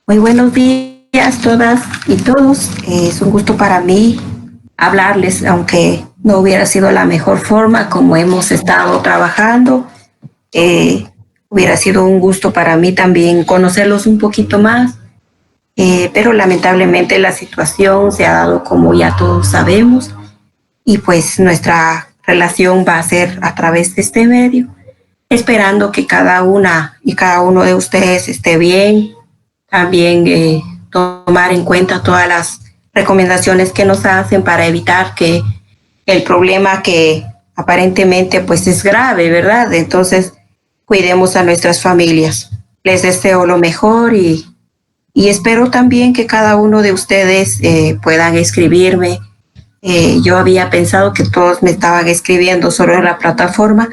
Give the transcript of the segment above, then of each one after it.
Muy buenos días todas y todos. Es un gusto para mí hablarles, aunque no hubiera sido la mejor forma como hemos estado trabajando. Eh, Hubiera sido un gusto para mí también conocerlos un poquito más, pero lamentablemente la situación se ha dado como ya todos sabemos y pues nuestra relación va a ser a través de este medio, esperando que cada una y cada uno de ustedes esté bien. También tomar en cuenta todas las recomendaciones que nos hacen para evitar que el problema que aparentemente pues es grave, ¿verdad? Entonces, cuidemos a nuestras familias. Les deseo lo mejor y espero también que cada uno de ustedes puedan escribirme. Yo había pensado que todos me estaban escribiendo solo en la plataforma,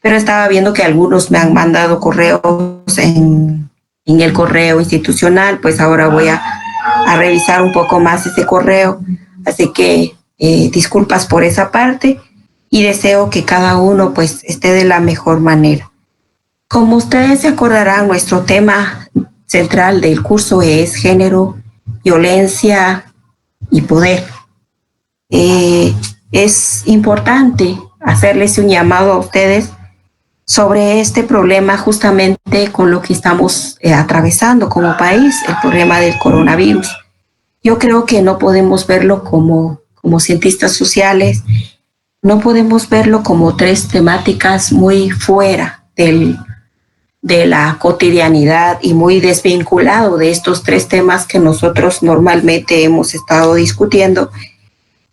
pero estaba viendo que algunos me han mandado correos en el correo institucional. Pues ahora voy a revisar un poco más ese correo. Así que disculpas por esa parte y deseo que cada uno pues esté de la mejor manera. Como ustedes se acordarán, nuestro tema central del curso es género, violencia y poder. Es importante hacerles un llamado a ustedes sobre este problema justamente con lo que estamos atravesando como país, el problema del coronavirus. Yo creo que no podemos verlo como cientistas sociales, no podemos verlo como tres temáticas muy fuera de la cotidianidad y muy desvinculado de estos tres temas que nosotros normalmente hemos estado discutiendo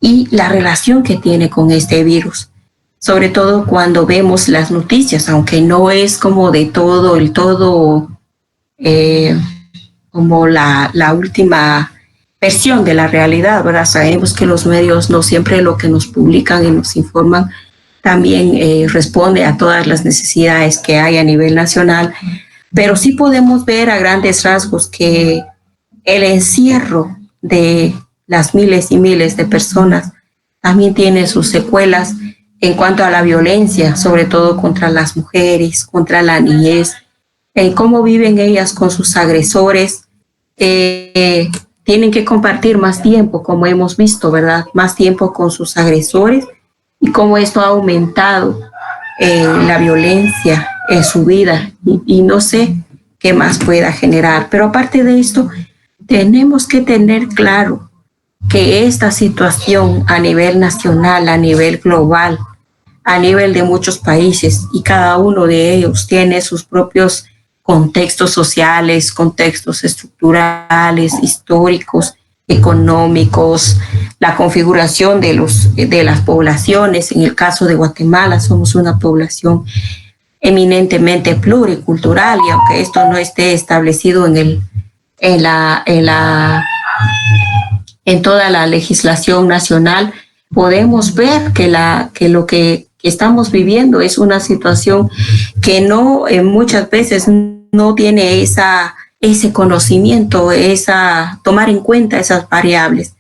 y la relación que tiene con este virus, sobre todo cuando vemos las noticias, aunque no es como de todo el todo, como la última versión de la realidad, ¿verdad? Sabemos que los medios no siempre lo que nos publican y nos informan también responde a todas las necesidades que hay a nivel nacional, pero sí podemos ver a grandes rasgos que el encierro de las miles y miles de personas también tiene sus secuelas en cuanto a la violencia, sobre todo contra las mujeres, contra la niñez, en cómo viven ellas con sus agresores. Tienen que compartir más tiempo, como hemos visto, ¿verdad? Más tiempo con sus agresores y cómo esto ha aumentado la violencia en su vida y no sé qué más pueda generar. Pero aparte de esto, tenemos que tener claro que esta situación a nivel nacional, a nivel global, a nivel de muchos países, y cada uno de ellos tiene sus propios contextos sociales, contextos estructurales, históricos, económicos, la configuración de las poblaciones. En el caso de Guatemala somos una población eminentemente pluricultural, y aunque esto no esté establecido en toda la legislación nacional, podemos ver que lo que estamos viviendo es una situación que no muchas veces no tiene ese conocimiento, tomar en cuenta esas variables.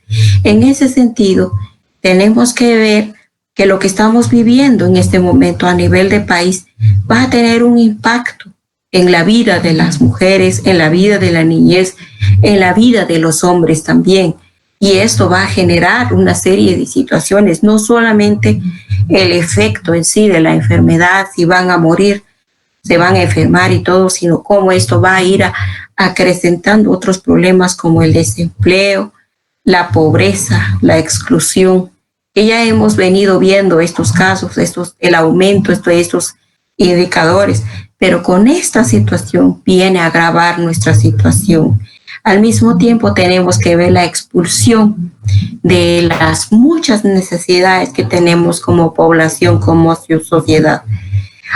En ese sentido, tenemos que ver que lo que estamos viviendo en este momento a nivel de país va a tener un impacto en la vida de las mujeres, en la vida de la niñez, en la vida de los hombres también. Y esto va a generar una serie de situaciones, no solamente el efecto en sí de la enfermedad, si van a morir, se van a enfermar y todo, sino cómo esto va a ir acrecentando otros problemas como el desempleo, la pobreza, la exclusión, que ya hemos venido viendo estos casos, el aumento de estos indicadores, pero con esta situación viene a agravar nuestra situación. Al mismo tiempo tenemos que ver la expulsión de las muchas necesidades que tenemos como población, como sociedad.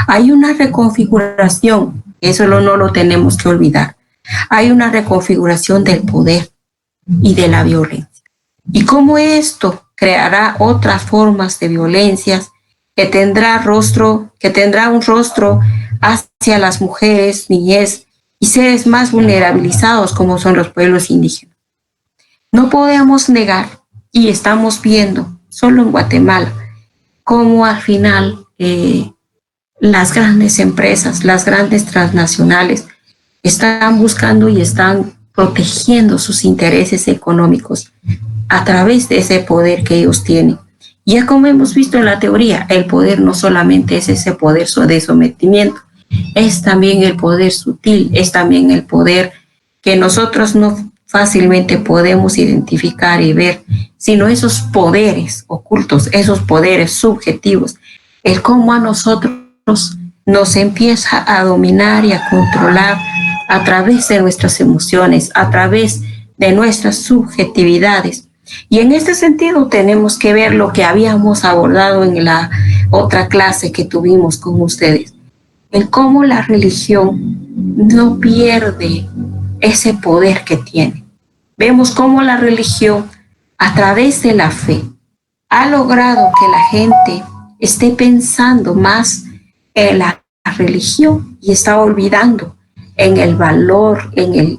Hay una reconfiguración, eso no lo tenemos que olvidar. Hay una reconfiguración del poder y de la violencia. Y cómo esto creará otras formas de violencias que tendrá un rostro hacia las mujeres, niñez y seres más vulnerabilizados como son los pueblos indígenas. No podemos negar, y estamos viendo solo en Guatemala, cómo al final las grandes empresas, las grandes transnacionales están buscando y están protegiendo sus intereses económicos a través de ese poder que ellos tienen. Ya como hemos visto en la teoría, el poder no solamente es ese poder de sometimiento, es también el poder sutil, es también el poder que nosotros no fácilmente podemos identificar y ver, sino esos poderes ocultos, esos poderes subjetivos, el cómo a nosotros nos empieza a dominar y a controlar a través de nuestras emociones, a través de nuestras subjetividades. Y en este sentido tenemos que ver lo que habíamos abordado en la otra clase que tuvimos con ustedes, el cómo la religión no pierde ese poder que tiene. Vemos cómo la religión, a través de la fe, ha logrado que la gente esté pensando más en la religión y está olvidando en el valor, en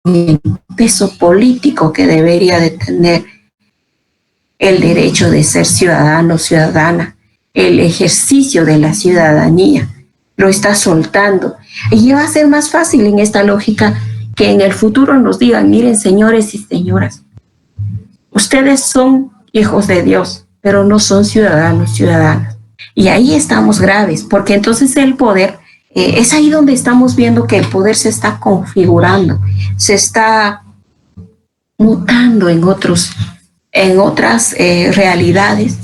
el peso político que debería de tener el derecho de ser ciudadano, ciudadana, el ejercicio de la ciudadanía. Lo está soltando. Y va a ser más fácil en esta lógica que en el futuro nos digan, miren, señores y señoras, ustedes son hijos de Dios, pero no son ciudadanos, ciudadanas. Y ahí estamos graves, porque entonces el poder, es ahí donde estamos viendo que el poder se está configurando, se está mutando en otras realidades,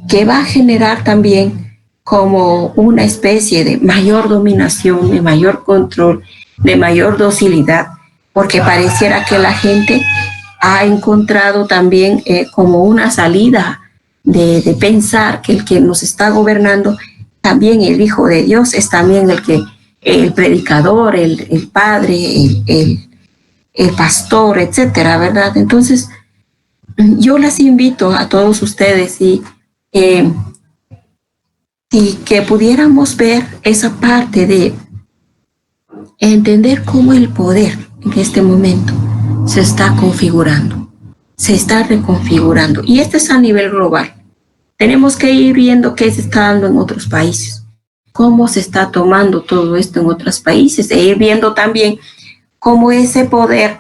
que va a generar también como una especie de mayor dominación, de mayor control, de mayor docilidad, porque pareciera que la gente ha encontrado también como una salida de pensar que el que nos está gobernando, también el Hijo de Dios, es también el predicador, el padre, el pastor, etcétera, ¿verdad? Entonces, yo las invito a todos ustedes y que pudiéramos ver esa parte de entender cómo el poder en este momento se está configurando, se está reconfigurando. Y este es a nivel global. Tenemos que ir viendo qué se está dando en otros países, cómo se está tomando todo esto en otros países, e ir viendo también cómo ese poder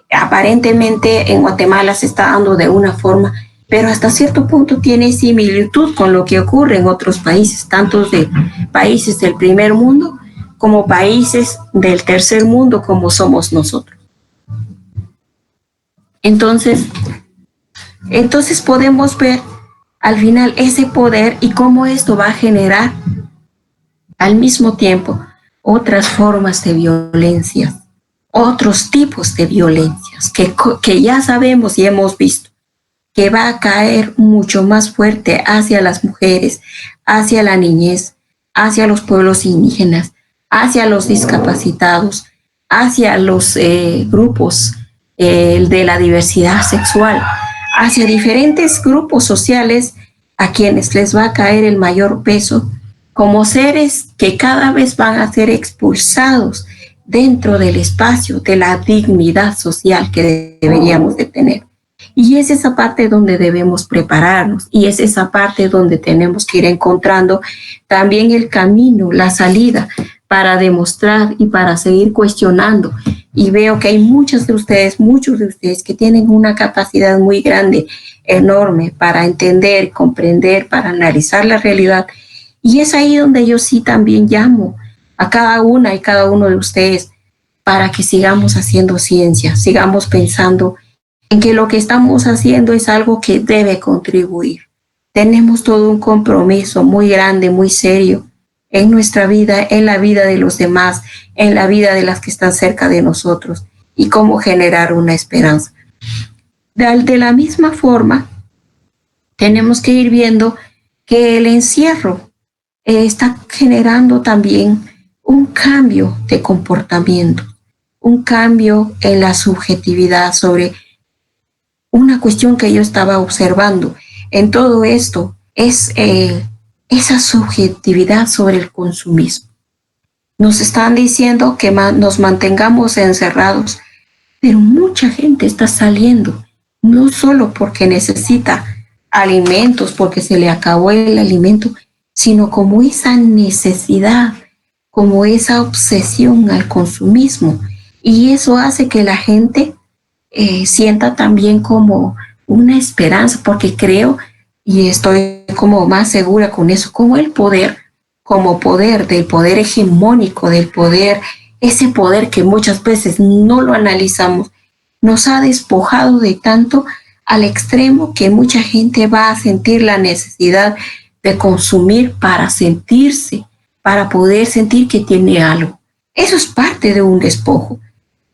aparentemente en Guatemala se está dando de una forma, pero hasta cierto punto tiene similitud con lo que ocurre en otros países, tanto de países del primer mundo como países del tercer mundo como somos nosotros. Entonces podemos ver al final ese poder y cómo esto va a generar al mismo tiempo otras formas de violencia, otros tipos de violencias que ya sabemos y hemos visto que va a caer mucho más fuerte hacia las mujeres, hacia la niñez, hacia los pueblos indígenas, hacia los discapacitados, hacia los grupos de la diversidad sexual, hacia diferentes grupos sociales a quienes les va a caer el mayor peso como seres que cada vez van a ser expulsados dentro del espacio de la dignidad social que deberíamos de tener. Y es esa parte donde debemos prepararnos y es esa parte donde tenemos que ir encontrando también el camino, la salida para demostrar y para seguir cuestionando. Y veo que hay muchos de ustedes que tienen una capacidad muy grande, enorme, para entender, comprender, para analizar la realidad. Y es ahí donde yo sí también llamo a cada una y cada uno de ustedes para que sigamos haciendo ciencia, sigamos pensando en que lo que estamos haciendo es algo que debe contribuir. Tenemos todo un compromiso muy grande, muy serio en nuestra vida, en la vida de los demás, en la vida de las que están cerca de nosotros y cómo generar una esperanza. De la misma forma, tenemos que ir viendo que el encierro está generando también un cambio de comportamiento, un cambio en la subjetividad sobre una cuestión que yo estaba observando en todo esto, es esa subjetividad sobre el consumismo. Nos están diciendo que nos mantengamos encerrados, pero mucha gente está saliendo, no solo porque necesita alimentos, porque se le acabó el alimento, sino como esa necesidad, como esa obsesión al consumismo Y eso hace que la gente sienta también como una esperanza, porque creo y estoy como más segura con eso, como el poder, como poder del poder hegemónico, del poder, ese poder que muchas veces no lo analizamos, nos ha despojado de tanto al extremo que mucha gente va a sentir la necesidad de consumir para sentirse, para poder sentir que tiene algo. Eso es parte de un despojo.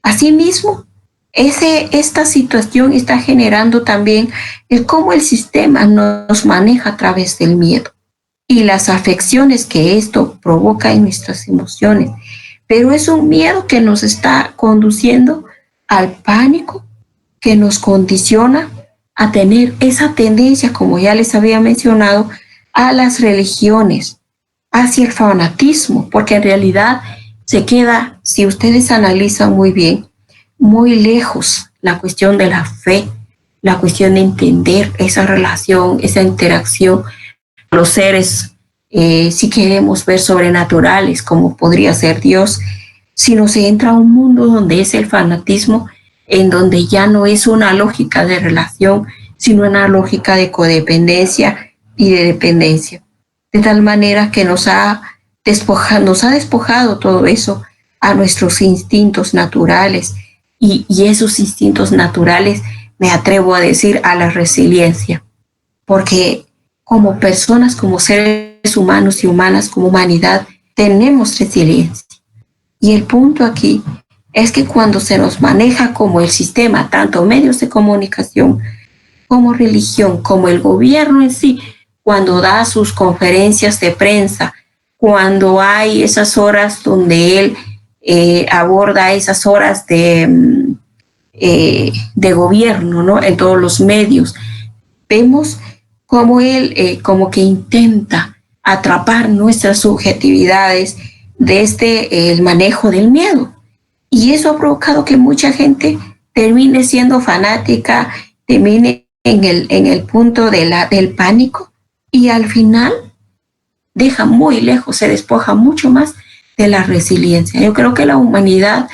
Asimismo, esta situación está generando también el cómo el sistema nos maneja a través del miedo y las afecciones que esto provoca en nuestras emociones. Pero es un miedo que nos está conduciendo al pánico, que nos condiciona a tener esa tendencia, como ya les había mencionado, a las religiones, hacia el fanatismo, porque en realidad se queda, si ustedes analizan muy bien, muy lejos la cuestión de la fe, la cuestión de entender esa relación, esa interacción, los seres, si queremos ver sobrenaturales, como podría ser Dios, sino se entra a un mundo donde es el fanatismo, en donde ya no es una lógica de relación, sino una lógica de codependencia y de dependencia. De tal manera que nos ha despojado todo eso a nuestros instintos naturales y esos instintos naturales, me atrevo a decir, a la resiliencia, porque como personas, como seres humanos y humanas, como humanidad, tenemos resiliencia. Y el punto aquí es que cuando se nos maneja como el sistema, tanto medios de comunicación como religión, como el gobierno en sí, cuando da sus conferencias de prensa, cuando hay esas horas donde él aborda esas horas de gobierno, ¿no? En todos los medios, vemos cómo él como que intenta atrapar nuestras subjetividades desde el manejo del miedo. Y eso ha provocado que mucha gente termine siendo fanática, termine en el punto del pánico y al final deja muy lejos, se despoja mucho más de la resiliencia. Yo creo que la humanidad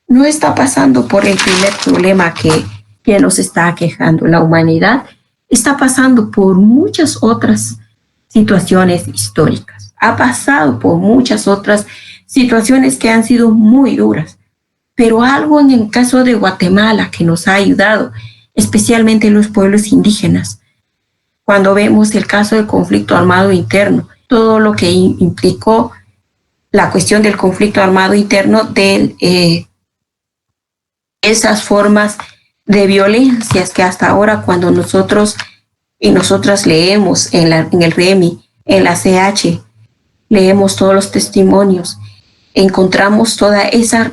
no está pasando por el primer problema que nos está aquejando. La humanidad está pasando por muchas otras situaciones históricas. Ha pasado por muchas otras situaciones que han sido muy duras. Pero algo en el caso de Guatemala que nos ha ayudado, especialmente los pueblos indígenas, cuando vemos el caso del conflicto armado interno, todo lo que implicó la cuestión del conflicto armado interno, de esas formas de violencias que hasta ahora cuando nosotros y nosotras leemos en el REMI, en la CH, leemos todos los testimonios, encontramos toda esa,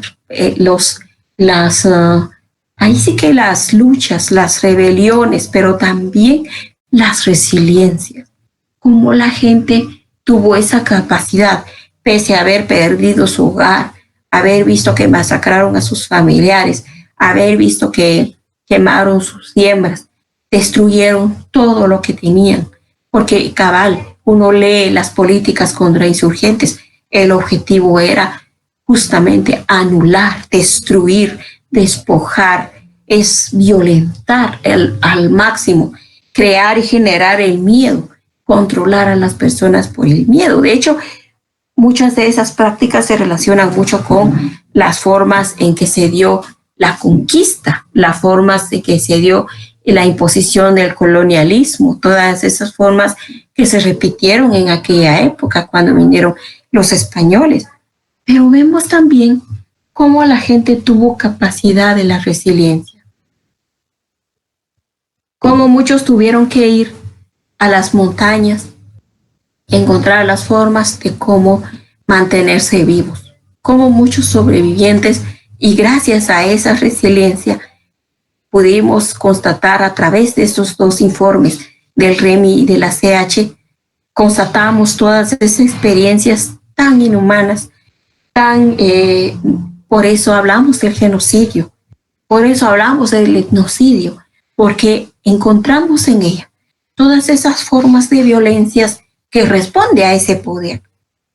ahí sí que las luchas, las rebeliones, pero también las resiliencias, cómo la gente tuvo esa capacidad, pese a haber perdido su hogar, haber visto que masacraron a sus familiares, haber visto que quemaron sus siembras, destruyeron todo lo que tenían, porque cabal, uno lee las políticas contra insurgentes, el objetivo era justamente anular, destruir, despojar, es violentar al máximo, crear y generar el miedo, controlar a las personas por el miedo. De hecho, muchas de esas prácticas se relacionan mucho con las formas en que se dio la conquista, las formas en que se dio la imposición del colonialismo, todas esas formas que se repitieron en aquella época cuando vinieron los españoles. Pero vemos también cómo la gente tuvo capacidad de la resiliencia, cómo muchos tuvieron que ir a las montañas, encontrar las formas de cómo mantenerse vivos, cómo muchos sobrevivientes, y gracias a esa resiliencia pudimos constatar a través de estos dos informes del REMI y de la CH, constatamos todas esas experiencias tan inhumanas, por eso hablamos del genocidio, por eso hablamos del etnocidio, porque encontramos en ella todas esas formas de violencias que responde a ese poder,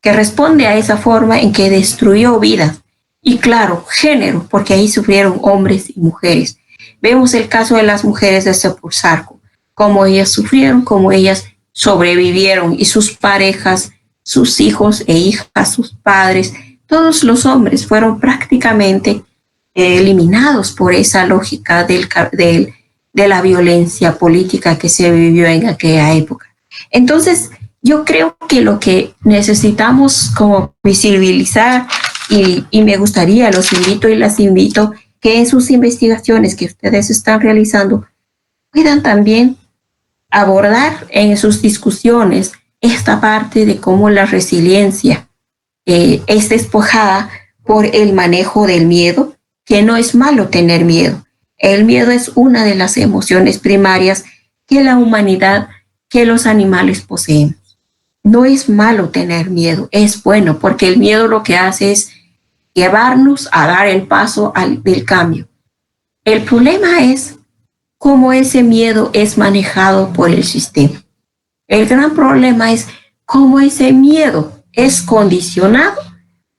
que responde a esa forma en que destruyó vidas, Y claro, género, porque ahí sufrieron hombres y mujeres. Vemos el caso de las mujeres de Sepulsarco, cómo ellas sufrieron, cómo ellas sobrevivieron y sus parejas, sus hijos e hijas, sus padres, todos los hombres fueron prácticamente eliminados por esa lógica de la violencia política que se vivió en aquella época. Entonces, yo creo que lo que necesitamos como visibilizar, y me gustaría, los invito y las invito, que en sus investigaciones que ustedes están realizando puedan también abordar en sus discusiones esta parte de cómo la resiliencia es despojada por el manejo del miedo, que no es malo tener miedo. El miedo es una de las emociones primarias que la humanidad, que los animales poseen. No es malo tener miedo, es bueno, porque el miedo lo que hace es llevarnos a dar el paso del cambio. El problema es cómo ese miedo es manejado por el sistema. El gran problema es cómo ese miedo es condicionado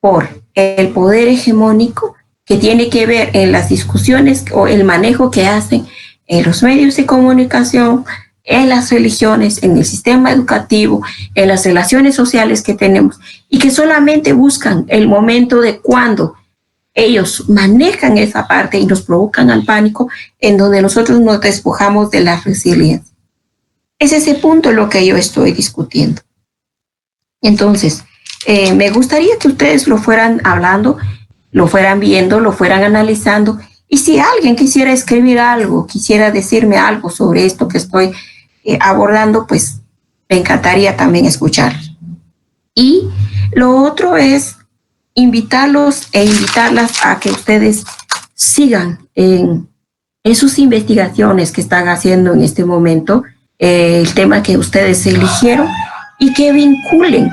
por el poder hegemónico, que tiene que ver en las discusiones o el manejo que hacen en los medios de comunicación, en las religiones, en el sistema educativo, en las relaciones sociales que tenemos, y que solamente buscan el momento de cuando ellos manejan esa parte y nos provocan al pánico, en donde nosotros nos despojamos de la resiliencia. Es ese punto lo que yo estoy discutiendo. Entonces, me gustaría que ustedes lo fueran hablando, lo fueran viendo, lo fueran analizando, y si alguien quisiera escribir algo, quisiera decirme algo sobre esto que estoy abordando, pues me encantaría también escuchar. Y lo otro es invitarlos e invitarlas a que ustedes sigan en sus investigaciones que están haciendo en este momento, el tema que ustedes eligieron, y que vinculen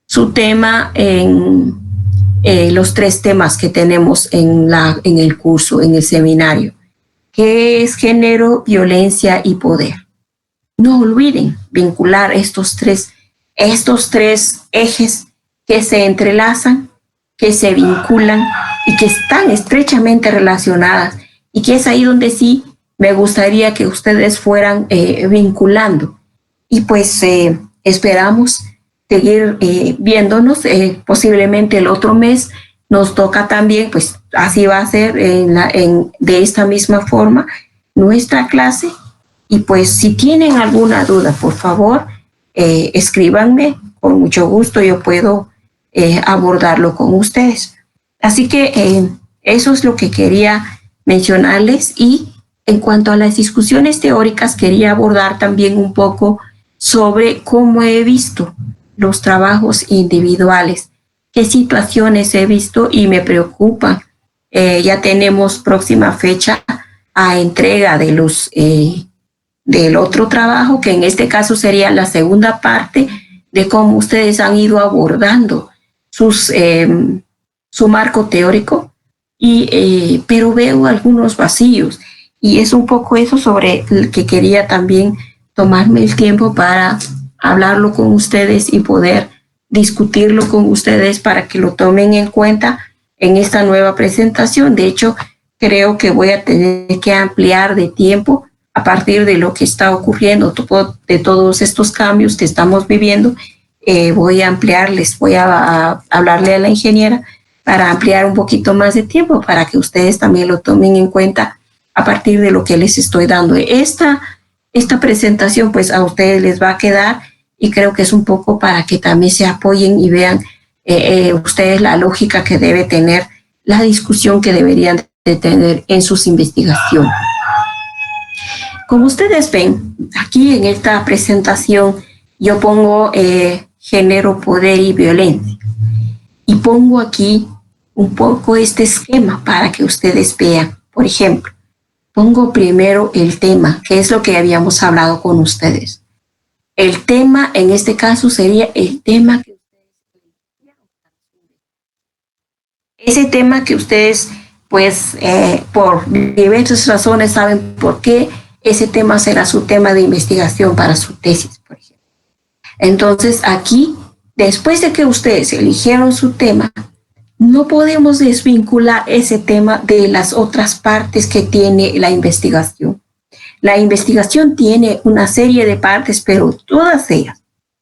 su tema en los 3 temas que tenemos en el curso, en el seminario, que es género, violencia y poder. No olviden vincular estos tres ejes que se entrelazan, que se vinculan y que están estrechamente relacionadas, y que es ahí donde sí me gustaría que ustedes fueran vinculando. Y pues esperamos seguir viéndonos, posiblemente el otro mes nos toca también, pues así va a ser de esta misma forma nuestra clase. Y pues si tienen alguna duda, por favor, escríbanme, con mucho gusto yo puedo abordarlo con ustedes. Así que eso es lo que quería mencionarles. Y en cuanto a las discusiones teóricas, quería abordar también un poco sobre cómo he visto los trabajos individuales, qué situaciones he visto y me preocupan. Ya tenemos próxima fecha a entrega de del otro trabajo, que en este caso sería la segunda parte de cómo ustedes han ido abordando su marco teórico, pero veo algunos vacíos, y es un poco eso sobre el que quería también tomarme el tiempo para hablarlo con ustedes y poder discutirlo con ustedes para que lo tomen en cuenta en esta nueva presentación. De hecho, creo que voy a tener que ampliar de tiempo a partir de lo que está ocurriendo, de todos estos cambios que estamos viviendo. Voy a ampliarles, voy a hablarle a la ingeniera para ampliar un poquito más de tiempo para que ustedes también lo tomen en cuenta a partir de lo que les estoy dando. Esta presentación pues a ustedes les va a quedar, y creo que es un poco para que también se apoyen y vean ustedes la lógica que debe tener la discusión que deberían de tener en sus investigaciones. Como ustedes ven, aquí en esta presentación yo pongo género, poder y violencia. Y pongo aquí un poco este esquema para que ustedes vean. Por ejemplo, pongo primero el tema, que es lo que habíamos hablado con ustedes. El tema en este caso sería el tema que ustedes eligieron. Ese tema que ustedes, pues, por diversas razones saben por qué ese tema será su tema de investigación para su tesis, por ejemplo. Entonces, aquí, después de que ustedes eligieron su tema, no podemos desvincular ese tema de las otras partes que tiene la investigación. La investigación tiene una serie de partes, pero todas ellas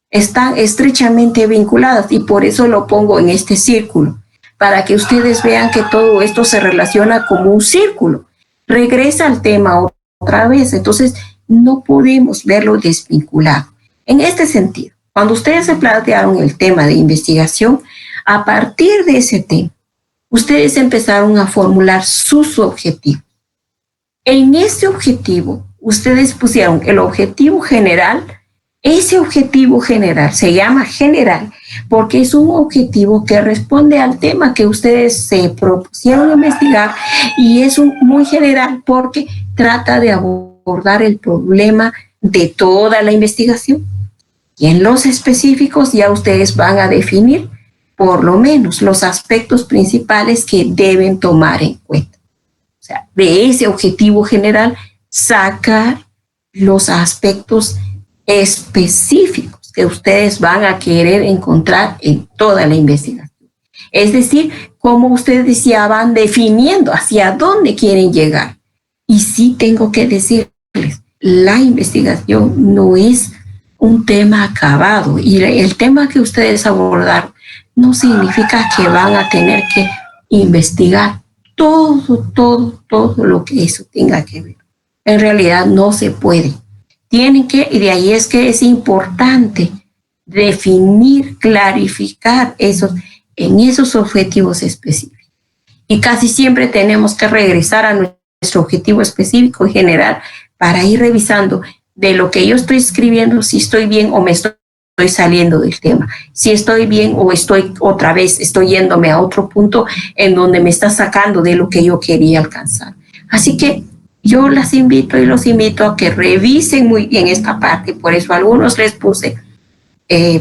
están estrechamente vinculadas y por eso lo pongo en este círculo, para que ustedes vean que todo esto se relaciona como un círculo. Regresa al tema otra vez, entonces no podemos verlo desvinculado. En este sentido, cuando ustedes se plantearon el tema de investigación, a partir de ese tema, ustedes empezaron a formular sus objetivos. En ese objetivo, ustedes pusieron el objetivo general. Ese objetivo general se llama general porque es un objetivo que responde al tema que ustedes se propusieron investigar y es muy general porque trata de abordar el problema de toda la investigación. Y en los específicos ya ustedes van a definir por lo menos los aspectos principales que deben tomar en cuenta. O sea, de ese objetivo general, sacar los aspectos específicos que ustedes van a querer encontrar en toda la investigación. Es decir, como ustedes ya van definiendo hacia dónde quieren llegar. Y sí tengo que decirles, la investigación no es un tema acabado y el tema que ustedes abordaron no significa que van a tener que investigar todo lo que eso tenga que ver. En realidad no se puede. Tienen que, y de ahí es que es importante definir, clarificar en esos objetivos específicos. Y casi siempre tenemos que regresar a nuestro objetivo específico y general para ir revisando de lo que yo estoy escribiendo, si estoy bien o me estoy saliendo del tema, si estoy bien o estoy yéndome a otro punto en donde me está sacando de lo que yo quería alcanzar. Así que yo las invito y los invito a que revisen muy bien esta parte, por eso a algunos les puse,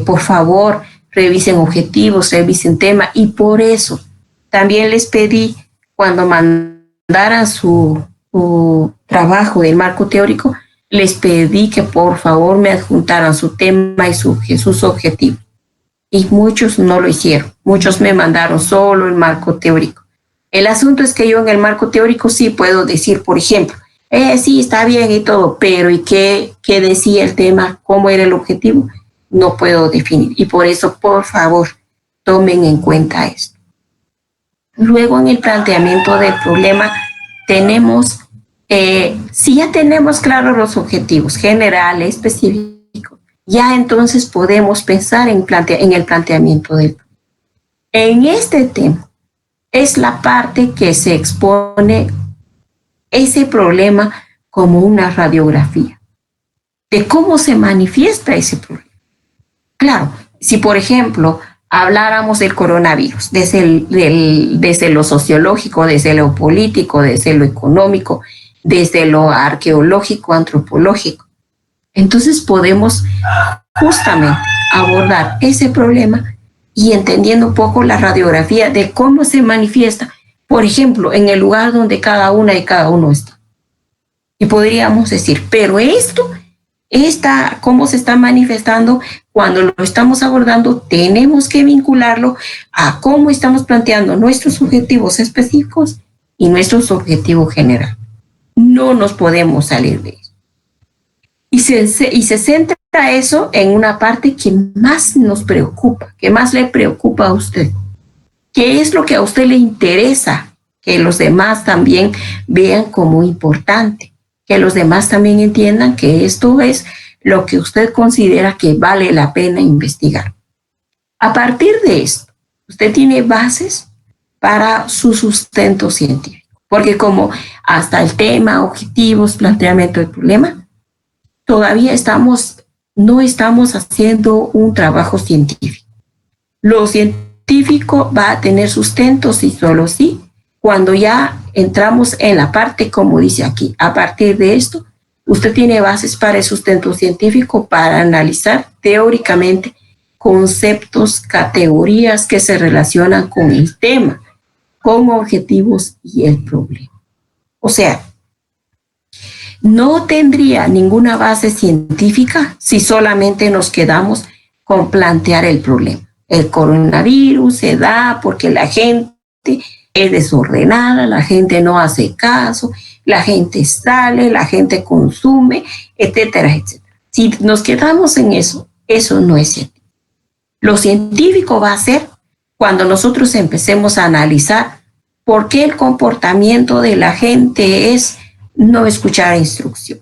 por favor, revisen objetivos, revisen tema, y por eso también les pedí cuando mandaran su trabajo del marco teórico, les pedí que por favor me adjuntaran su tema y sus objetivos. Y muchos no lo hicieron. Muchos me mandaron solo el marco teórico. El asunto es que yo en el marco teórico sí puedo decir, por ejemplo, sí, está bien y todo, pero ¿y qué decía el tema? ¿Cómo era el objetivo? No puedo definir. Y por eso, por favor, tomen en cuenta esto. Luego, en el planteamiento del problema, tenemos... si ya tenemos claros los objetivos generales, específicos, ya entonces podemos pensar en el planteamiento del problema. En este tema es la parte que se expone ese problema como una radiografía de cómo se manifiesta ese problema. Claro, si por ejemplo habláramos del coronavirus, desde lo sociológico, desde lo político, desde lo económico, desde lo arqueológico, antropológico. Entonces podemos justamente abordar ese problema y entendiendo un poco la radiografía de cómo se manifiesta, por ejemplo, en el lugar donde cada una y cada uno está. Y podríamos decir, pero cómo se está manifestando cuando lo estamos abordando, tenemos que vincularlo a cómo estamos planteando nuestros objetivos específicos y nuestros objetivos generales. No nos podemos salir de eso. Y se centra eso en una parte que más nos preocupa, que más le preocupa a usted. ¿Qué es lo que a usted le interesa que los demás también vean como importante? Que los demás también entiendan que esto es lo que usted considera que vale la pena investigar. A partir de esto, usted tiene bases para su sustento científico. Porque como hasta el tema, objetivos, planteamiento del problema, todavía no estamos haciendo un trabajo científico. Lo científico va a tener sustento sí, solo sí, cuando ya entramos en la parte, como dice aquí, a partir de esto, usted tiene bases para el sustento científico para analizar teóricamente conceptos, categorías que se relacionan con el tema, con objetivos y el problema. O sea, no tendría ninguna base científica si solamente nos quedamos con plantear el problema. El coronavirus se da porque la gente es desordenada, la gente no hace caso, la gente sale, la gente consume, etcétera, etcétera. Si nos quedamos en eso, eso no es científico. Lo científico va a ser cuando nosotros empecemos a analizar por qué el comportamiento de la gente es no escuchar instrucción,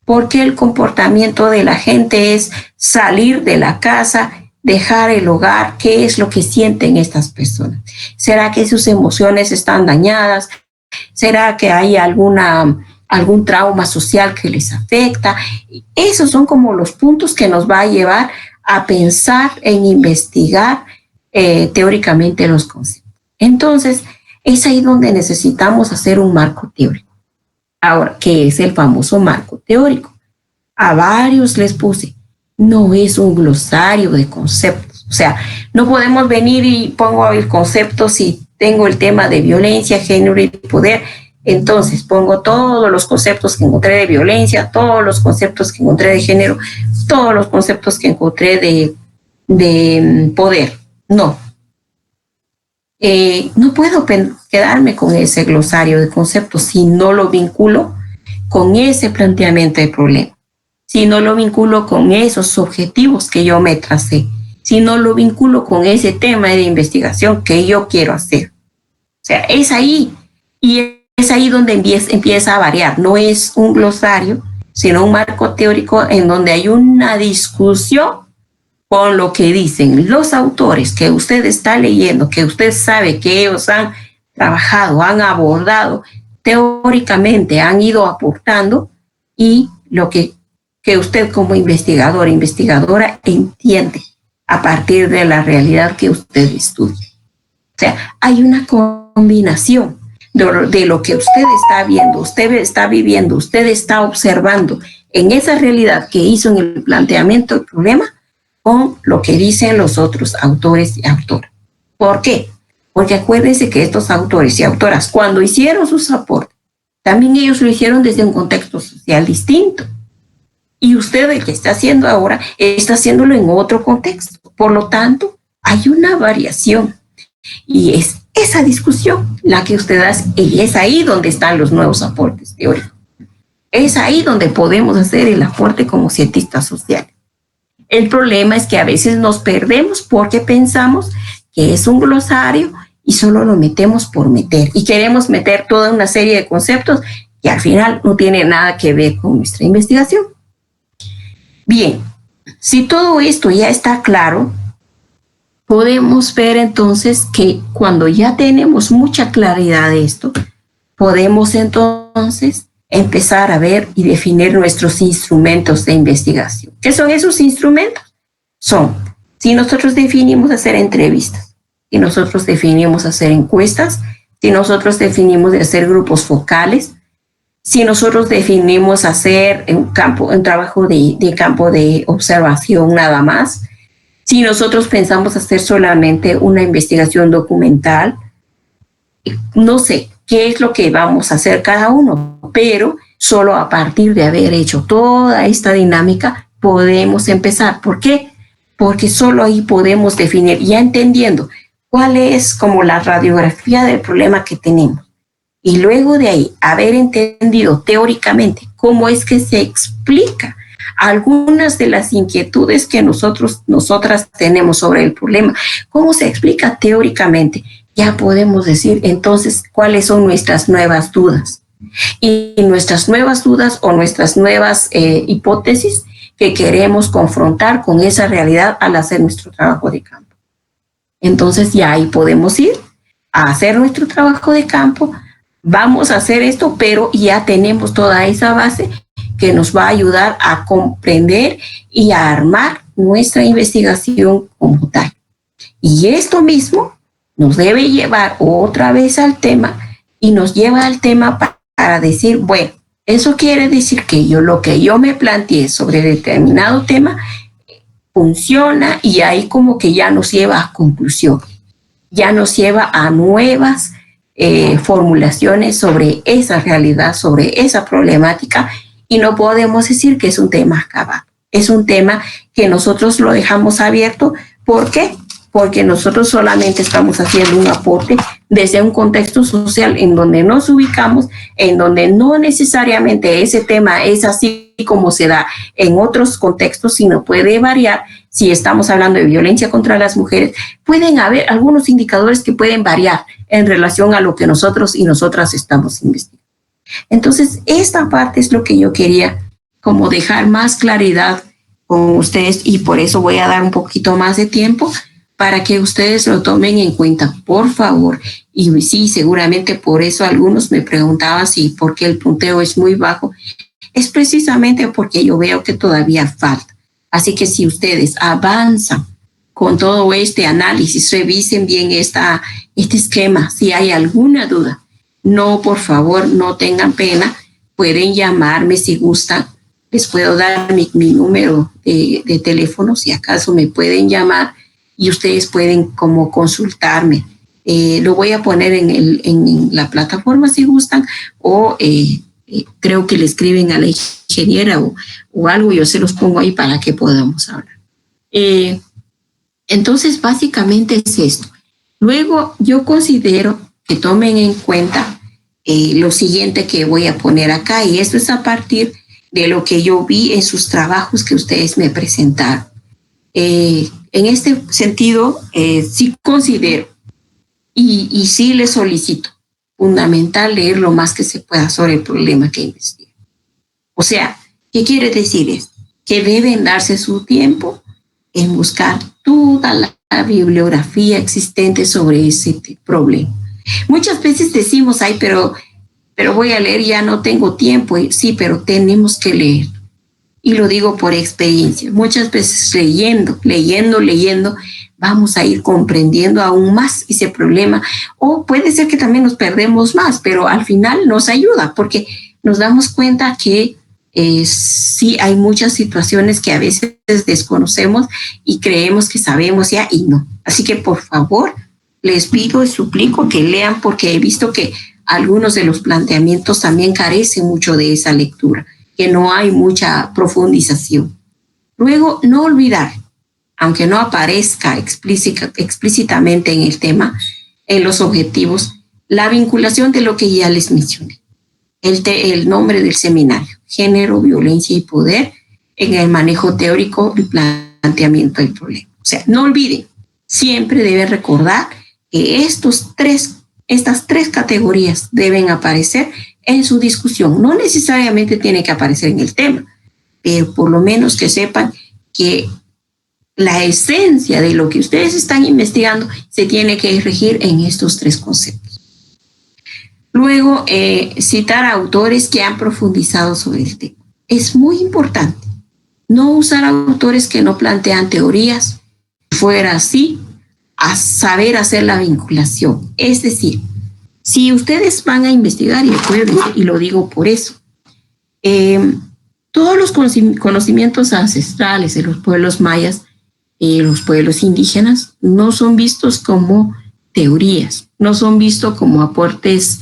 por qué el comportamiento de la gente es salir de la casa, dejar el hogar, qué es lo que sienten estas personas. ¿Será que sus emociones están dañadas? ¿Será que hay algún trauma social que les afecta? Esos son como los puntos que nos va a llevar a pensar en investigar teóricamente los conceptos. Entonces, es ahí donde necesitamos hacer un marco teórico. Ahora, ¿qué es el famoso marco teórico? A varios les puse, no es un glosario de conceptos. O sea, no podemos venir y pongo el concepto si tengo el tema de violencia, género y poder. Entonces pongo todos los conceptos que encontré de violencia, todos los conceptos que encontré de género, todos los conceptos que encontré de poder. No. No puedo quedarme con ese glosario de conceptos si no lo vinculo con ese planteamiento de problema, si no lo vinculo con esos objetivos que yo me tracé, si no lo vinculo con ese tema de investigación que yo quiero hacer. O sea, es ahí, y es ahí donde empieza a variar. No es un glosario, sino un marco teórico en donde hay una discusión con lo que dicen los autores que usted está leyendo, que usted sabe que ellos han trabajado, han abordado teóricamente, han ido aportando, y lo que usted como investigador, investigadora entiende a partir de la realidad que usted estudia. O sea, hay una combinación de lo que usted está viendo, usted está viviendo, usted está observando en esa realidad que hizo en el planteamiento del problema, con lo que dicen los otros autores y autoras. ¿Por qué? Porque acuérdense que estos autores y autoras, cuando hicieron sus aportes, también ellos lo hicieron desde un contexto social distinto. Y usted, el que está haciendo ahora, está haciéndolo en otro contexto. Por lo tanto, hay una variación. Y es esa discusión la que usted hace, y es ahí donde están los nuevos aportes teóricos. Es ahí donde podemos hacer el aporte como cientistas sociales. El problema es que a veces nos perdemos porque pensamos que es un glosario y solo lo metemos por meter. Y queremos meter toda una serie de conceptos que al final no tiene nada que ver con nuestra investigación. Bien, si todo esto ya está claro, podemos ver entonces que cuando ya tenemos mucha claridad de esto, podemos entonces empezar a ver y definir nuestros instrumentos de investigación. ¿Qué son esos instrumentos? Son, si nosotros definimos hacer entrevistas, si nosotros definimos hacer encuestas, si nosotros definimos de hacer grupos focales, si nosotros definimos hacer un trabajo de campo de observación nada más, si nosotros pensamos hacer solamente una investigación documental, no sé qué es lo que vamos a hacer cada uno, pero solo a partir de haber hecho toda esta dinámica podemos empezar. ¿Por qué? Porque solo ahí podemos definir, ya entendiendo cuál es como la radiografía del problema que tenemos. Y luego de ahí, haber entendido teóricamente cómo es que se explica algunas de las inquietudes que nosotras tenemos sobre el problema, cómo se explica teóricamente, ya podemos decir entonces cuáles son nuestras nuevas dudas. Y nuestras nuevas dudas o nuestras nuevas hipótesis que queremos confrontar con esa realidad al hacer nuestro trabajo de campo. Entonces ya ahí podemos ir a hacer nuestro trabajo de campo. Vamos a hacer esto, pero ya tenemos toda esa base que nos va a ayudar a comprender y a armar nuestra investigación como tal. Y esto mismo nos debe llevar otra vez al tema y nos lleva al tema para decir, bueno, eso quiere decir que lo que yo me planteé sobre determinado tema funciona, y ahí como que ya nos lleva a conclusión, ya nos lleva a nuevas formulaciones sobre esa realidad, sobre esa problemática, y no podemos decir que es un tema acabado. Es un tema que nosotros lo dejamos abierto. ¿Por qué? porque nosotros solamente estamos haciendo un aporte desde un contexto social en donde nos ubicamos, en donde no necesariamente ese tema es así como se da en otros contextos, sino puede variar. Si estamos hablando de violencia contra las mujeres, pueden haber algunos indicadores que pueden variar en relación a lo que nosotros y nosotras estamos investigando. Entonces, esta parte es lo que yo quería como dejar más claridad con ustedes, y por eso voy a dar un poquito más de tiempo para que ustedes lo tomen en cuenta, por favor. Y sí, seguramente por eso algunos me preguntaban si por qué el punteo es muy bajo. Es precisamente porque yo veo que todavía falta. Así que si ustedes avanzan con todo este análisis, revisen bien este esquema. Si hay alguna duda, no, por favor, no tengan pena. Pueden llamarme si gustan. Les puedo dar mi número de teléfono, si acaso me pueden llamar, y ustedes pueden como consultarme. Lo voy a poner en la plataforma si gustan, o creo que le escriben a la ingeniera o algo, yo se los pongo ahí para que podamos hablar. Entonces, básicamente es esto. Luego, yo considero que tomen en cuenta lo siguiente que voy a poner acá, y esto es a partir de lo que yo vi en sus trabajos que ustedes me presentaron. En este sentido, sí considero y sí les solicito, fundamental leer lo más que se pueda sobre el problema que investigan. O sea, ¿qué quiere decir esto? Que deben darse su tiempo en buscar toda la bibliografía existente sobre ese problema. Muchas veces decimos, ay, pero voy a leer, ya no tengo tiempo. Sí, pero tenemos que leer. Y lo digo por experiencia. Muchas veces leyendo, vamos a ir comprendiendo aún más ese problema. O puede ser que también nos perdemos más, pero al final nos ayuda porque nos damos cuenta que sí hay muchas situaciones que a veces desconocemos y creemos que sabemos ya y no. Así que por favor, les pido y suplico que lean, porque he visto que algunos de los planteamientos también carecen mucho de esa lectura, que no hay mucha profundización. Luego, no olvidar, aunque no aparezca explícitamente en el tema, en los objetivos, la vinculación de lo que ya les mencioné. El nombre del seminario, Género, Violencia y Poder en el manejo teórico y planteamiento del problema. O sea, no olviden, siempre deben recordar que estas tres categorías deben aparecer en su discusión. No necesariamente tiene que aparecer en el tema, pero por lo menos que sepan que la esencia de lo que ustedes están investigando se tiene que regir en estos tres conceptos. Luego, citar a autores que han profundizado sobre el tema. Es muy importante no usar autores que no plantean teorías. Fuera así, a saber hacer la vinculación. Es decir, si ustedes van a investigar, y acuérdense, y lo digo por eso, todos los conocimientos ancestrales de los pueblos mayas y los pueblos indígenas no son vistos como teorías, no son vistos como aportes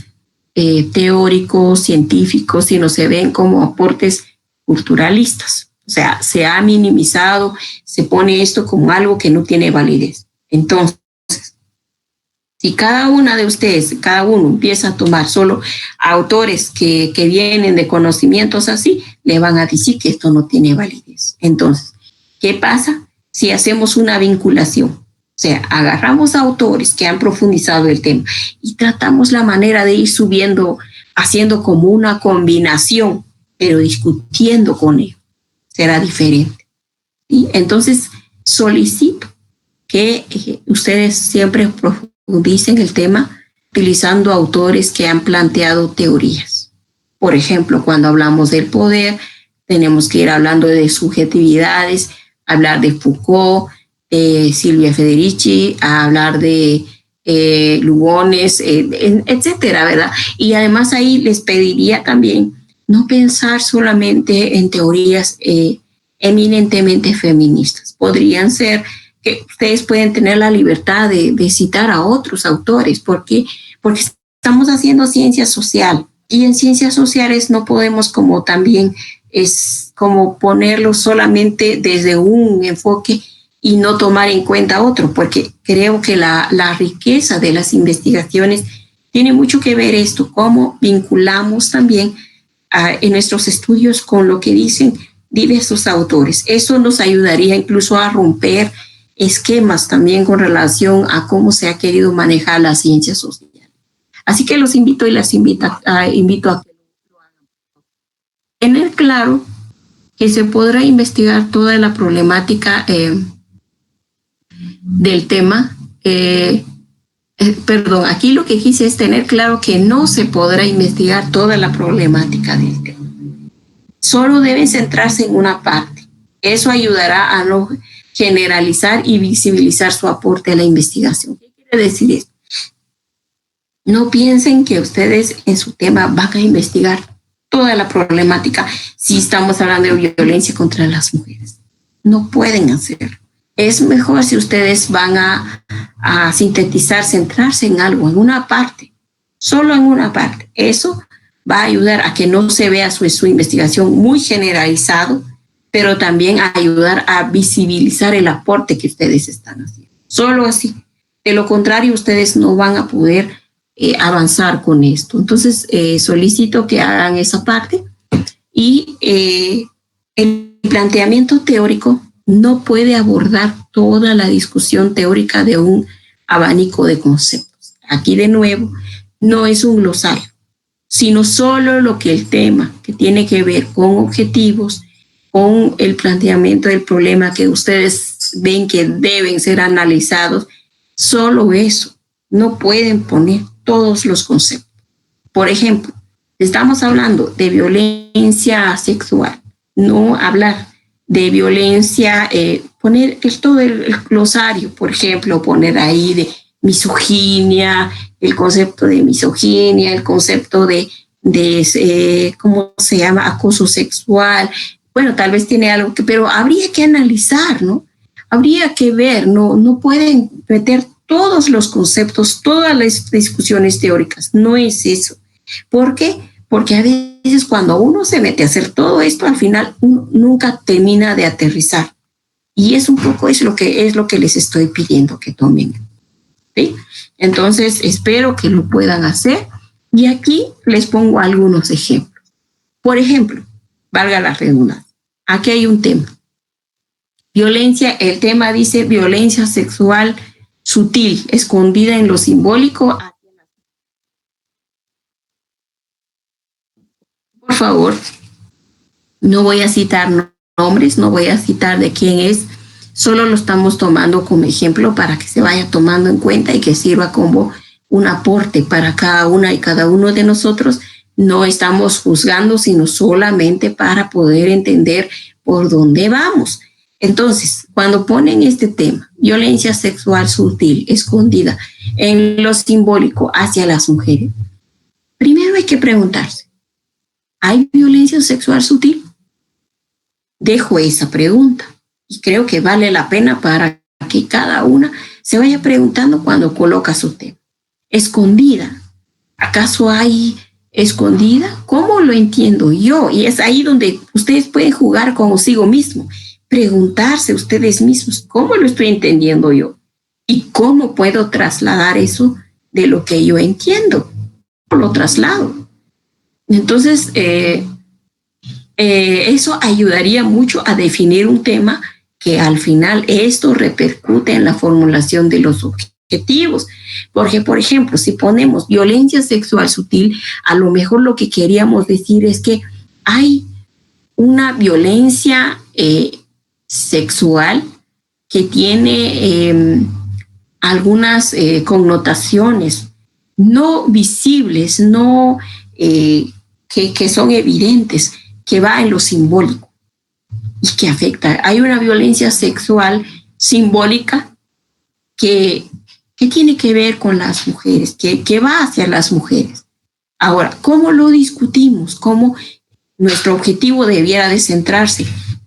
teóricos, científicos, sino se ven como aportes culturalistas. O sea, se ha minimizado, se pone esto como algo que no tiene validez. Entonces, si cada una de ustedes, cada uno empieza a tomar solo autores que vienen de conocimientos así, le van a decir que esto no tiene validez. Entonces, ¿qué pasa si hacemos una vinculación? O sea, agarramos a autores que han profundizado el tema y tratamos la manera de ir subiendo, haciendo como una combinación, pero discutiendo con ellos. Será diferente. ¿Sí? Entonces, solicito que ustedes siempre profundicen el tema utilizando autores que han planteado teorías. Por ejemplo, cuando hablamos del poder, tenemos que ir hablando de subjetividades, hablar de Foucault, Silvia Federici, a hablar de Lugones, etcétera, ¿verdad? Y además ahí les pediría también no pensar solamente en teorías eminentemente feministas. Podrían ser que ustedes pueden tener la libertad de citar a otros autores. ¿Por qué? Porque estamos haciendo ciencia social, y en ciencias sociales no podemos como también es como ponerlo solamente desde un enfoque y no tomar en cuenta otro, porque creo que la riqueza de las investigaciones tiene mucho que ver esto, cómo vinculamos también en nuestros estudios con lo que dicen diversos autores. Eso nos ayudaría incluso a romper esquemas también con relación a cómo se ha querido manejar la ciencia social. Así que los invito y las invito a que lo hagan. Tener claro que se podrá investigar toda la problemática del tema. Perdón, aquí lo que quise es tener claro que no se podrá investigar toda la problemática del tema. Solo deben centrarse en una parte. Eso ayudará a no generalizar y visibilizar su aporte a la investigación. ¿Qué quiere decir esto? No piensen que ustedes en su tema van a investigar toda la problemática si estamos hablando de violencia contra las mujeres. No pueden hacerlo. Es mejor si ustedes van a sintetizar, centrarse en algo, en una parte, solo en una parte. Eso va a ayudar a que no se vea su investigación muy generalizado, pero también a ayudar a visibilizar el aporte que ustedes están haciendo. Solo así. De lo contrario, ustedes no van a poder avanzar con esto. Entonces, solicito que hagan esa parte y el planteamiento teórico no puede abordar toda la discusión teórica de un abanico de conceptos. Aquí, de nuevo, no es un glosario, sino solo lo que el tema que tiene que ver con objetivos, con el planteamiento del problema que ustedes ven que deben ser analizados, solo eso. No pueden poner todos los conceptos. Por ejemplo, estamos hablando de violencia sexual, no hablar de violencia, poner todo el glosario, por ejemplo, poner ahí de misoginia, el concepto de misoginia, el concepto de ¿cómo se llama? Acoso sexual. Bueno, tal vez tiene algo que, pero habría que analizar, ¿no? Habría que ver, no pueden meter todos los conceptos, todas las discusiones teóricas. No es eso. ¿Por qué? Porque a veces cuando uno se mete a hacer todo esto, al final uno nunca termina de aterrizar. Y es un poco es lo que les estoy pidiendo que tomen. ¿Sí? Entonces, espero que lo puedan hacer. Y aquí les pongo algunos ejemplos. Por ejemplo, valga la redundancia, aquí hay un tema. Violencia, el tema dice violencia sexual sutil, escondida en lo simbólico. Por favor, no voy a citar nombres, no voy a citar de quién es, solo lo estamos tomando como ejemplo para que se vaya tomando en cuenta y que sirva como un aporte para cada una y cada uno de nosotros. No estamos juzgando, sino solamente para poder entender por dónde vamos. Entonces, cuando ponen este tema, violencia sexual sutil, escondida en lo simbólico hacia las mujeres, primero hay que preguntarse, ¿hay violencia sexual sutil? Dejo esa pregunta y creo que vale la pena para que cada una se vaya preguntando cuando coloca su tema. Escondida, ¿acaso hay escondida? ¿Cómo lo entiendo yo? Y es ahí donde ustedes pueden jugar consigo mismo, preguntarse ustedes mismos, ¿cómo lo estoy entendiendo yo? ¿Y cómo puedo trasladar eso de lo que yo entiendo? Lo traslado. Entonces, eso ayudaría mucho a definir un tema que al final esto repercute en la formulación de los objetivos. Porque, por ejemplo, si ponemos violencia sexual sutil, a lo mejor lo que queríamos decir es que hay una violencia sexual que tiene algunas connotaciones no visibles, no que son evidentes, que va en lo simbólico y que afecta. Hay una violencia sexual simbólica que tiene que ver con las mujeres, que va hacia las mujeres. Ahora, ¿cómo lo discutimos? ¿Cómo nuestro objetivo debiera de centrarse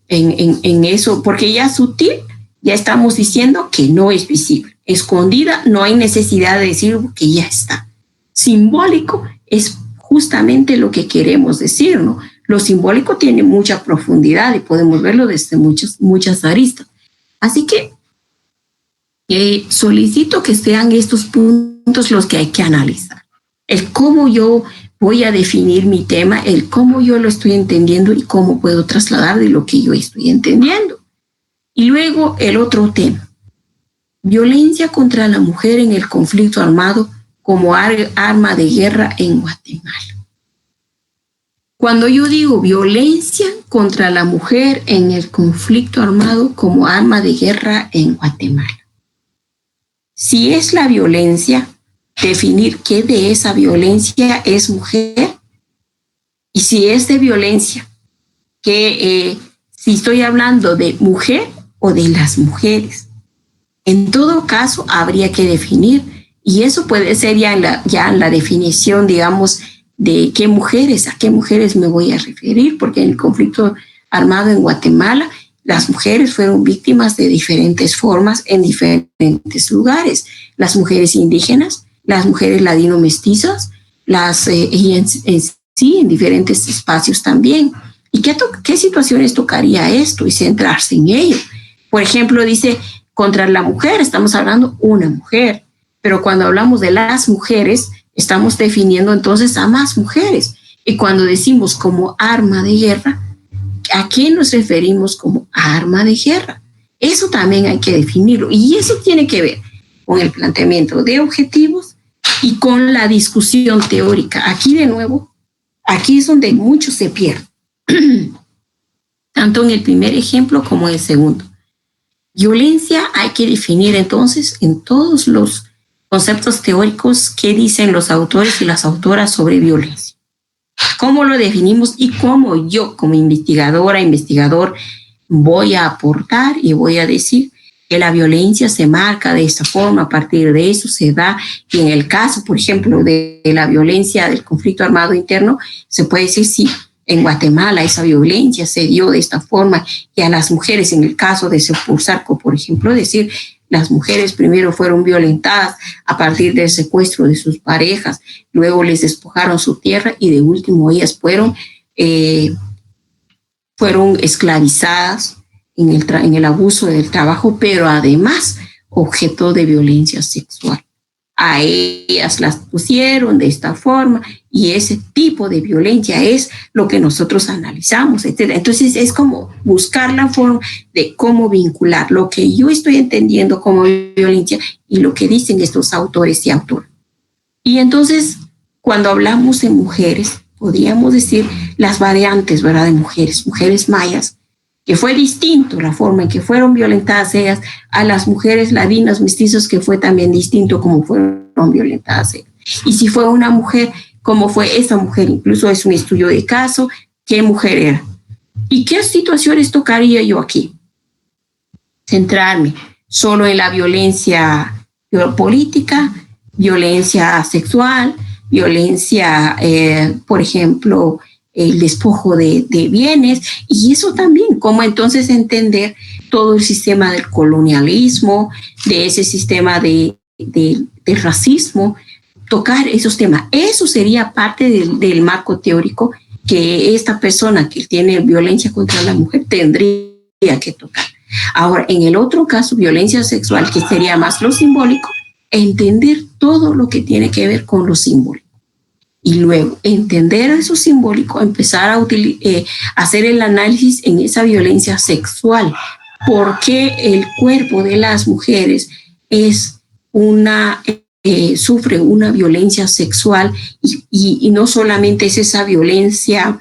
en eso? Porque ya sutil, ya estamos diciendo que no es visible. Escondida, no hay necesidad de decir que ya está. Simbólico es justamente lo que queremos decir, ¿no? Lo simbólico tiene mucha profundidad y podemos verlo desde muchas aristas. Así que solicito que sean estos puntos los que hay que analizar. El cómo yo voy a definir mi tema, el cómo yo lo estoy entendiendo y cómo puedo trasladar de lo que yo estoy entendiendo. Y luego el otro tema, violencia contra la mujer en el conflicto armado como arma de guerra en Guatemala. Cuando yo digo violencia contra la mujer en el conflicto armado como arma de guerra en Guatemala, si es la violencia, definir qué de esa violencia es mujer, y si es de violencia, si estoy hablando de mujer o de las mujeres. En todo caso, habría que definir, y eso puede ser ya en la definición, digamos, de a qué mujeres me voy a referir, porque en el conflicto armado en Guatemala, las mujeres fueron víctimas de diferentes formas en diferentes lugares. Las mujeres indígenas, las mujeres ladino-mestizas, y en diferentes espacios también. ¿Y qué situaciones tocaría esto y centrarse en ello? Por ejemplo, dice, contra la mujer, estamos hablando una mujer, pero cuando hablamos de las mujeres, estamos definiendo entonces a más mujeres. Y cuando decimos como arma de guerra, ¿a qué nos referimos como arma de guerra? Eso también hay que definirlo. Y eso tiene que ver con el planteamiento de objetivos y con la discusión teórica. Aquí de nuevo, aquí es donde mucho se pierde. Tanto en el primer ejemplo como en el segundo. Violencia hay que definir entonces en todos los conceptos teóricos que dicen los autores y las autoras sobre violencia. ¿Cómo lo definimos y cómo yo como investigador voy a aportar y voy a decir que la violencia se marca de esta forma, a partir de eso se da, y en el caso, por ejemplo, de la violencia del conflicto armado interno, se puede decir sí, en Guatemala esa violencia se dio de esta forma, y a las mujeres, en el caso de Sepursarco, por ejemplo, decir, las mujeres primero fueron violentadas a partir del secuestro de sus parejas, luego les despojaron su tierra y de último ellas fueron esclavizadas en el abuso del trabajo, pero además objeto de violencia sexual. A ellas las pusieron de esta forma y ese tipo de violencia es lo que nosotros analizamos, etc. Entonces es como buscar la forma de cómo vincular lo que yo estoy entendiendo como violencia y lo que dicen estos autores y autoras. Y entonces cuando hablamos de mujeres, podríamos decir las variantes, ¿verdad?, de mujeres mayas, que fue distinto la forma en que fueron violentadas ellas a las mujeres ladinas mestizas, que fue también distinto como fueron violentadas ellas. Y si fue una mujer, ¿cómo fue esa mujer? Incluso es un estudio de caso, ¿qué mujer era? ¿Y qué situaciones tocaría yo aquí? Centrarme solo en la violencia política, violencia sexual, violencia, por ejemplo, el despojo de bienes, y eso también, cómo entonces entender todo el sistema del colonialismo, de ese sistema de racismo, tocar esos temas. Eso sería parte del marco teórico que esta persona que tiene violencia contra la mujer tendría que tocar. Ahora, en el otro caso, violencia sexual, que sería más lo simbólico, entender todo lo que tiene que ver con lo simbólico. Y luego entender eso simbólico, empezar a hacer el análisis en esa violencia sexual. ¿Por qué el cuerpo de las mujeres sufre una violencia sexual? Y no solamente es esa violencia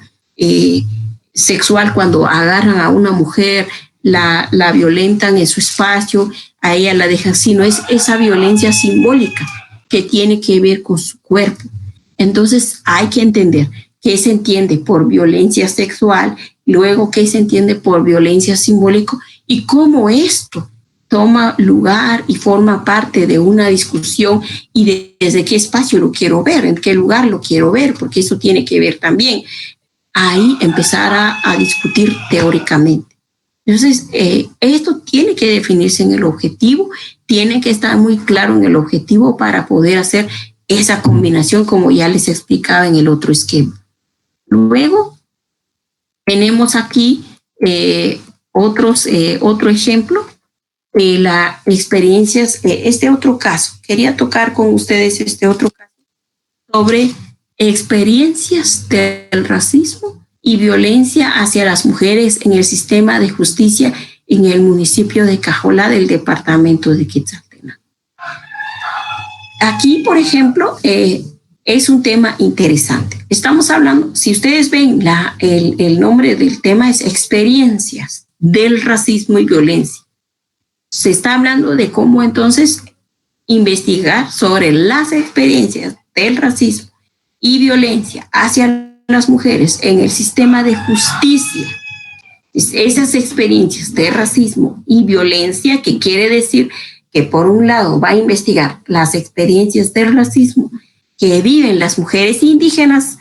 sexual cuando agarran a una mujer, la violentan en su espacio, a ella la dejan, sino es esa violencia simbólica que tiene que ver con su cuerpo. Entonces hay que entender qué se entiende por violencia sexual, luego qué se entiende por violencia simbólica y cómo esto toma lugar y forma parte de una discusión y desde qué espacio lo quiero ver, en qué lugar lo quiero ver, porque eso tiene que ver también. Ahí empezar a discutir teóricamente. Entonces, esto tiene que definirse en el objetivo, tiene que estar muy claro en el objetivo para poder hacer esa combinación, como ya les explicaba en el otro esquema. Luego, tenemos aquí otro ejemplo las experiencias, este otro caso. Quería tocar con ustedes este otro caso sobre experiencias del racismo y violencia hacia las mujeres en el sistema de justicia en el municipio de Cajolá del departamento de Quetzaltenango. Aquí, por ejemplo, es un tema interesante. Estamos hablando, si ustedes ven, el nombre del tema es experiencias del racismo y violencia. Se está hablando de cómo entonces investigar sobre las experiencias del racismo y violencia hacia las mujeres en el sistema de justicia. Esas experiencias de racismo y violencia, que quiere decir que por un lado va a investigar las experiencias del racismo que viven las mujeres indígenas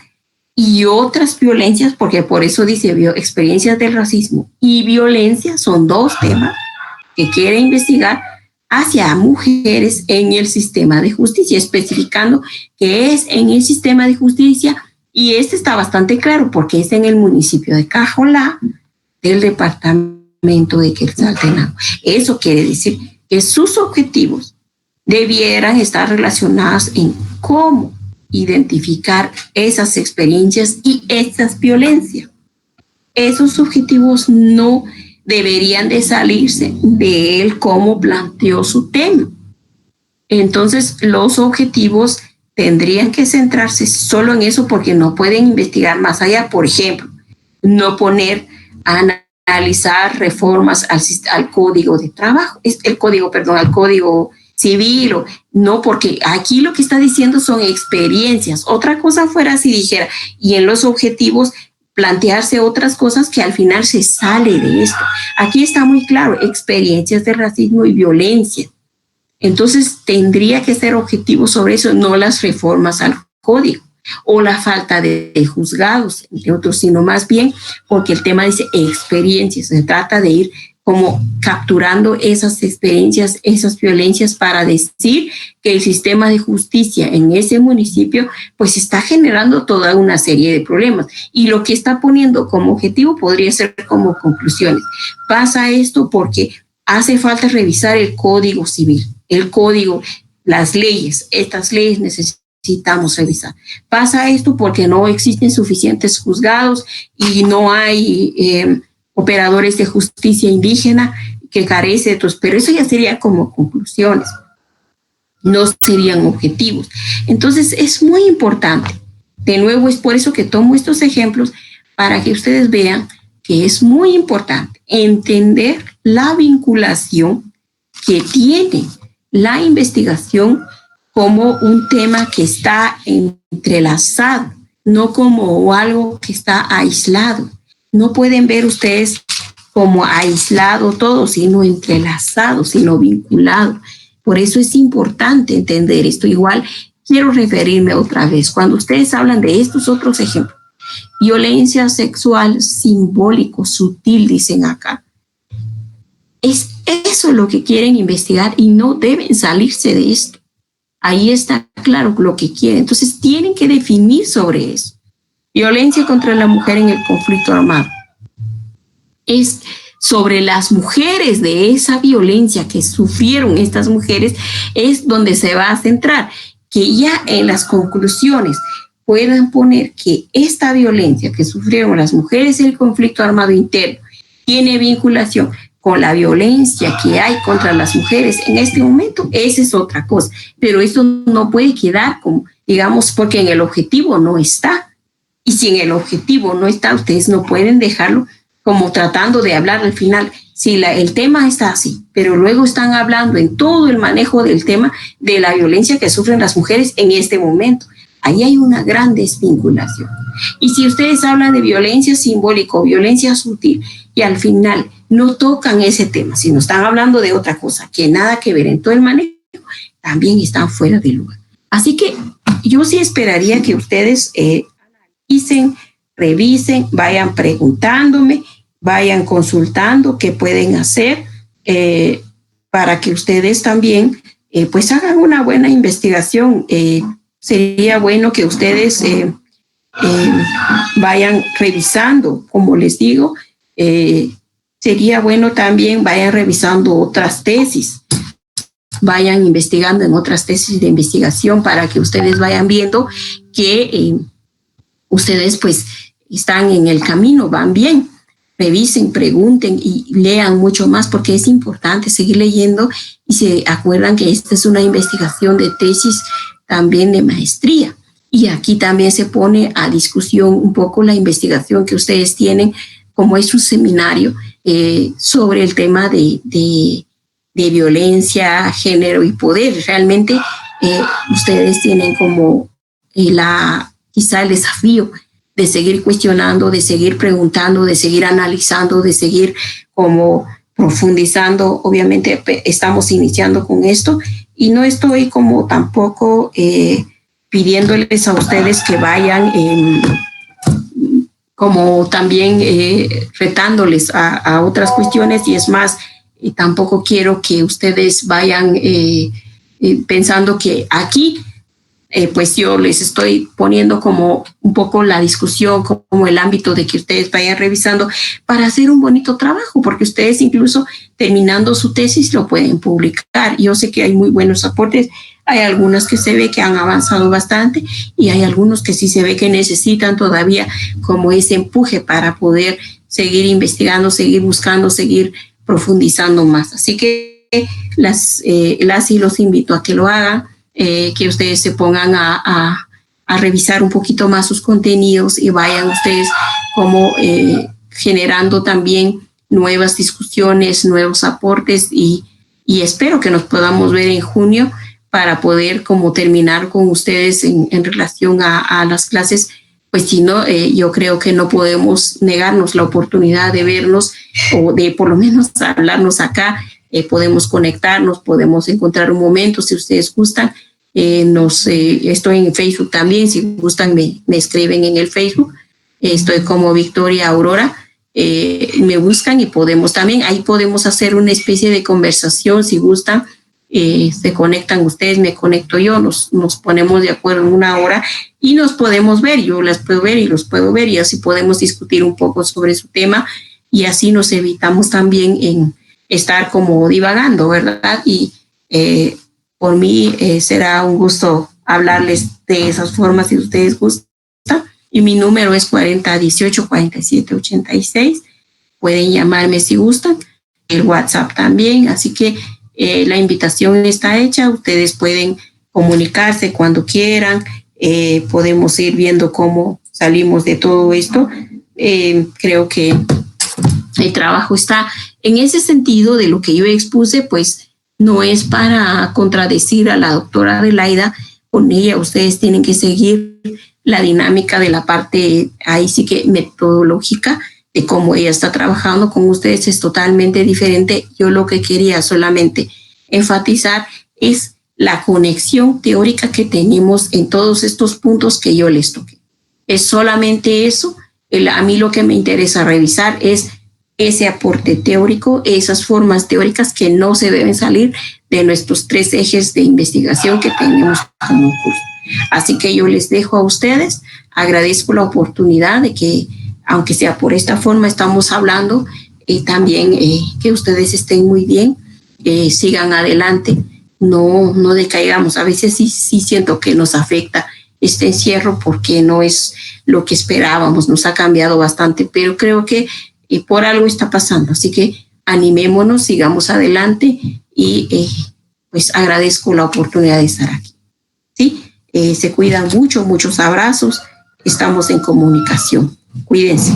y otras violencias, porque por eso dice experiencias del racismo y violencia, son dos temas que quiere investigar hacia mujeres en el sistema de justicia, especificando que es en el sistema de justicia, y este está bastante claro porque es en el municipio de Cajolá del departamento de Quetzaltenango. Eso quiere decir que sus objetivos debieran estar relacionados en cómo identificar esas experiencias y esas violencias. Esos objetivos no deberían de salirse de él como planteó su tema. Entonces, los objetivos tendrían que centrarse solo en eso porque no pueden investigar más allá. Por ejemplo, no poner a analizar reformas al código de trabajo, al código civil, no, porque aquí lo que está diciendo son experiencias. Otra cosa fuera si dijera, y en los objetivos plantearse otras cosas que al final se sale de esto. Aquí está muy claro, experiencias de racismo y violencia. Entonces tendría que ser objetivo sobre eso, no las reformas al código o la falta de juzgados, entre otros, sino más bien porque el tema dice experiencias. Se trata de ir como capturando esas experiencias, esas violencias, para decir que el sistema de justicia en ese municipio pues está generando toda una serie de problemas, y lo que está poniendo como objetivo podría ser como conclusiones. Pasa esto porque hace falta revisar el código civil, el código, las leyes, estas leyes necesitamos revisar. Pasa esto porque no existen suficientes juzgados y no hay operadores de justicia indígena, que carece de otros, pero eso ya sería como conclusiones, no serían objetivos. Entonces es muy importante, de nuevo es por eso que tomo estos ejemplos, para que ustedes vean que es muy importante entender la vinculación que tiene la investigación como un tema que está entrelazado, no como algo que está aislado. No pueden ver ustedes como aislado todo, sino entrelazado, sino vinculado. Por eso es importante entender esto. Igual quiero referirme otra vez, cuando ustedes hablan de estos otros ejemplos, violencia sexual simbólico, sutil, dicen acá, es eso lo que quieren investigar y no deben salirse de esto. Ahí está claro lo que quieren. Entonces tienen que definir sobre eso. Violencia contra la mujer en el conflicto armado. Es sobre las mujeres, de esa violencia que sufrieron estas mujeres, es donde se va a centrar. Que ya en las conclusiones puedan poner que esta violencia que sufrieron las mujeres en el conflicto armado interno tiene vinculación con la violencia que hay contra las mujeres en este momento, esa es otra cosa. Pero eso no puede quedar como, digamos, porque en el objetivo no está. Y si en el objetivo no está, ustedes no pueden dejarlo como tratando de hablar al final. Si el tema está así, pero luego están hablando en todo el manejo del tema de la violencia que sufren las mujeres en este momento. Ahí hay una gran desvinculación. Y si ustedes hablan de violencia simbólica o violencia sutil y al final no tocan ese tema, sino están hablando de otra cosa que nada que ver en todo el manejo, también están fuera de lugar. Así que yo sí esperaría que ustedes revisen, vayan preguntándome, vayan consultando qué pueden hacer para que ustedes también pues hagan una buena investigación. Sería bueno que ustedes vayan revisando, como les digo, sería bueno también vayan revisando otras tesis, vayan investigando en otras tesis de investigación para que ustedes vayan viendo que ustedes pues están en el camino, van bien. Revisen, pregunten y lean mucho más porque es importante seguir leyendo y se acuerdan que esta es una investigación de tesis también de maestría. Y aquí también se pone a discusión un poco la investigación que ustedes tienen, como es un seminario sobre el tema de violencia, género y poder. Realmente ustedes tienen como quizá el desafío de seguir cuestionando, de seguir preguntando, de seguir analizando, de seguir como profundizando. Obviamente estamos iniciando con esto y no estoy como tampoco pidiéndoles a ustedes que vayan como también retándoles a otras cuestiones, y es más, tampoco quiero que ustedes vayan pensando que aquí pues yo les estoy poniendo como un poco la discusión, como el ámbito de que ustedes vayan revisando para hacer un bonito trabajo, porque ustedes incluso terminando su tesis lo pueden publicar. Yo sé que hay muy buenos aportes, hay algunos que se ve que han avanzado bastante y hay algunos que sí se ve que necesitan todavía como ese empuje para poder seguir investigando, seguir buscando, seguir profundizando más. Así que las y los invito a que lo hagan. Que ustedes se pongan a revisar un poquito más sus contenidos y vayan ustedes como generando también nuevas discusiones, nuevos aportes y espero que nos podamos ver en junio para poder como terminar con ustedes en relación a las clases. Pues si no, yo creo que no podemos negarnos la oportunidad de vernos o de por lo menos hablarnos acá. Podemos conectarnos, podemos encontrar un momento si ustedes gustan. Estoy en Facebook también, si gustan me escriben en el Facebook, estoy como Victoria Aurora, me buscan y podemos también, ahí podemos hacer una especie de conversación si gustan, se conectan ustedes, me conecto yo, nos ponemos de acuerdo en una hora y nos podemos ver, yo las puedo ver y los puedo ver y así podemos discutir un poco sobre su tema y así nos evitamos también en estar como divagando, ¿verdad? Y por mí será un gusto hablarles de esas formas si ustedes gustan. Y mi número es 4018-4786. Pueden llamarme si gustan. El WhatsApp también. Así que la invitación está hecha. Ustedes pueden comunicarse cuando quieran. Podemos ir viendo cómo salimos de todo esto. Creo que el trabajo está en ese sentido de lo que yo expuse, pues no es para contradecir a la doctora Adelaida, con ella ustedes tienen que seguir la dinámica de la parte, ahí sí que metodológica, de cómo ella está trabajando con ustedes es totalmente diferente. Yo lo que quería solamente enfatizar es la conexión teórica que tenemos en todos estos puntos que yo les toqué. Es solamente eso. A mí lo que me interesa revisar es ese aporte teórico, esas formas teóricas que no se deben salir de nuestros 3 ejes de investigación que tenemos como curso. Así que yo les dejo a ustedes, agradezco la oportunidad de que, aunque sea por esta forma, estamos hablando, también que ustedes estén muy bien, sigan adelante, no decaigamos. A veces sí siento que nos afecta este encierro porque no es lo que esperábamos, nos ha cambiado bastante, pero creo que por algo está pasando, así que animémonos, sigamos adelante y pues agradezco la oportunidad de estar aquí. ¿Sí? Se cuidan mucho, muchos abrazos, estamos en comunicación. Cuídense.